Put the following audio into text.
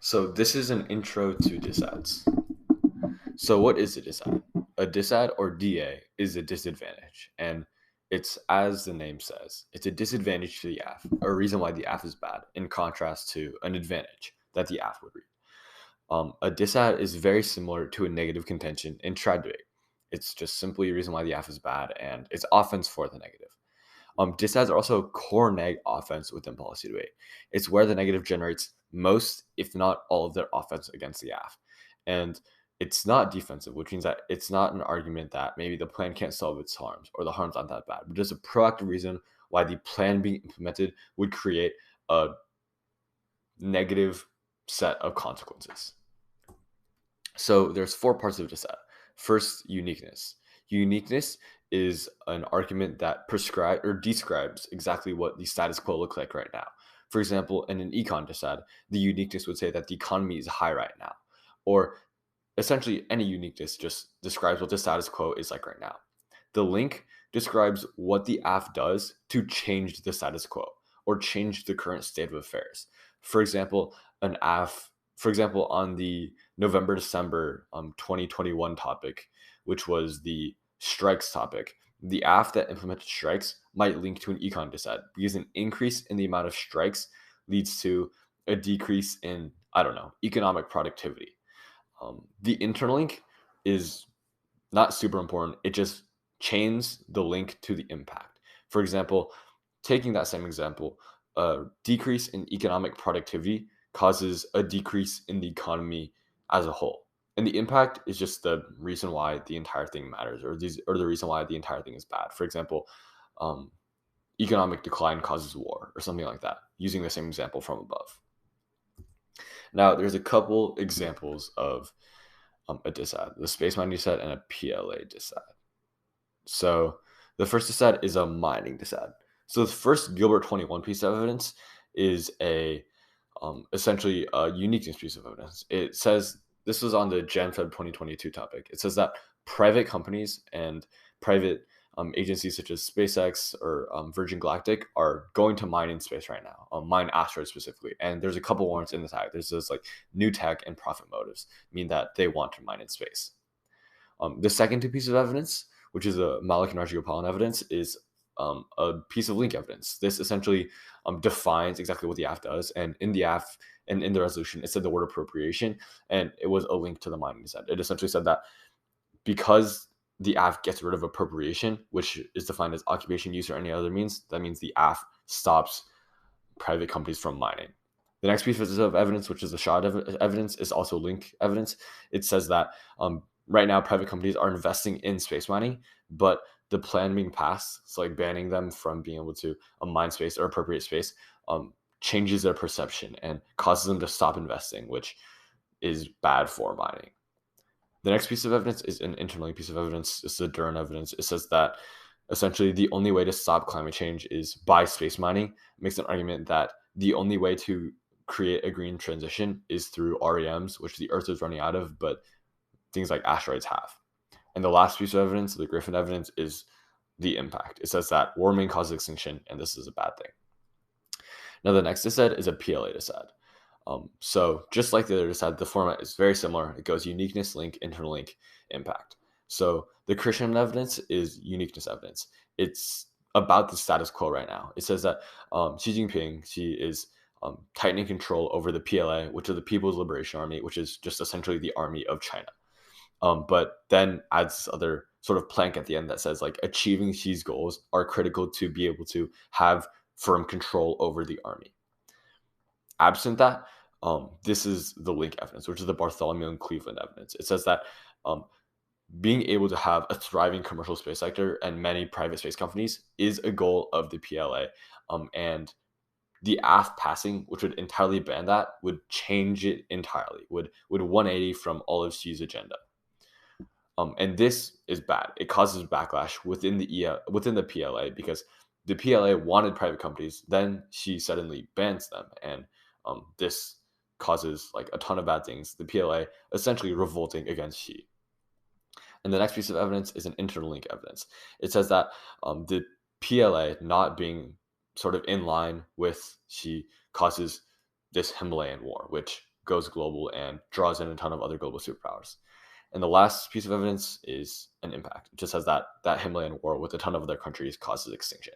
So this is an intro to disads. So what is a disad? A disad or DA is a disadvantage, and it's as the name says, it's a disadvantage to the AF, a reason why the AF is bad, in contrast to an advantage that the AF would read. A disad is very similar to a negative contention in trad debate. It's just simply a reason why the AF is bad, and it's offense for the negative. Disads are also core neg offense within policy debate. It's where the negative generates most, if not all, of their offense against the AF. And it's not defensive, which means that it's not an argument that maybe the plan can't solve its harms or the harms aren't that bad, but just a proactive reason why the plan being implemented would create a negative set of consequences. So there's four parts of dissat. First, uniqueness. Uniqueness is an argument that prescribes or describes exactly what the status quo looks like right now. For example, in an econ dissat, the uniqueness would say that the economy is high right now. Or essentially any uniqueness just describes what the status quo is like right now. The link describes what the AF does to change the status quo or change the current state of affairs. For example, an AF, for example, on the November December 2021 topic, which was the strikes topic, the AF that implemented strikes might link to an econ dissat because an increase in the amount of strikes leads to a decrease in, I don't know, economic productivity. The interlink is not super important. It just chains the link to the impact. For example, taking that same example, a decrease in economic productivity causes a decrease in the economy as a whole. And the impact is just the reason why the entire thing matters, or the reason why the entire thing is bad. For example, um, economic decline causes war, or something like that, using the same example from above. Now, there's a couple examples of a disad, the space mining disad and a PLA disad. So the first disad is a mining disad. So the first Gilbert 21 piece of evidence is a essentially a uniqueness piece of evidence. It says this was on the Jan-Feb 2022 topic. It says that private companies and private agencies such as SpaceX or Virgin Galactic are going to mine in space right now, mine asteroids specifically. And there's a couple warrants in the tag. There's this like new tech and profit motives mean that they want to mine in space. The second two pieces of evidence, which is a Malik and Rajagopal evidence, is a piece of link evidence. This essentially defines exactly what the AF does, and in the AF and in the resolution, it said the word appropriation, and it was a link to the mining set. It essentially said that because the AF gets rid of appropriation, which is defined as occupation, use, or any other means, that means the AF stops private companies from mining. The next piece of evidence, which is the shot evidence, is also link evidence. It says that right now private companies are investing in space mining, but the plan being passed, so like banning them from being able to mine space or appropriate space, changes their perception and causes them to stop investing, which is bad for mining. The next piece of evidence is an interlinked piece of evidence. It's the Duran evidence. It says that essentially the only way to stop climate change is by space mining. It makes an argument that the only way to create a green transition is through REMs, which the Earth is running out of, but things like asteroids have. And the last piece of evidence, the Griffin evidence, is the impact. It says that warming causes extinction, and this is a bad thing. Now, the next dissad is a PLA dissad. So just like the other dissad, the format is very similar. It goes uniqueness, link, interlink, impact. So the Christian evidence is uniqueness evidence. It's about the status quo right now. It says that Xi Jinping, she is tightening control over the PLA, which is the People's Liberation Army, which is just essentially the army of China. But then adds this other sort of plank at the end that says like achieving Xi's goals are critical to be able to have firm control over the army. Absent that, this is the link evidence, which is the Bartholomew and Cleveland evidence. It says that being able to have a thriving commercial space sector and many private space companies is a goal of the PLA. And the AF passing, which would entirely ban that, would change it entirely, would 180 from all of Xi's agenda. And this is bad. It causes backlash within the PLA because the PLA wanted private companies. Then she suddenly bans them, and this causes like a ton of bad things. The PLA essentially revolting against Xi. And the next piece of evidence is an interlink evidence. It says that the PLA not being sort of in line with Xi causes this Himalayan war, which goes global and draws in a ton of other global superpowers. And the last piece of evidence is an impact. It just says that Himalayan war with a ton of other countries causes extinction.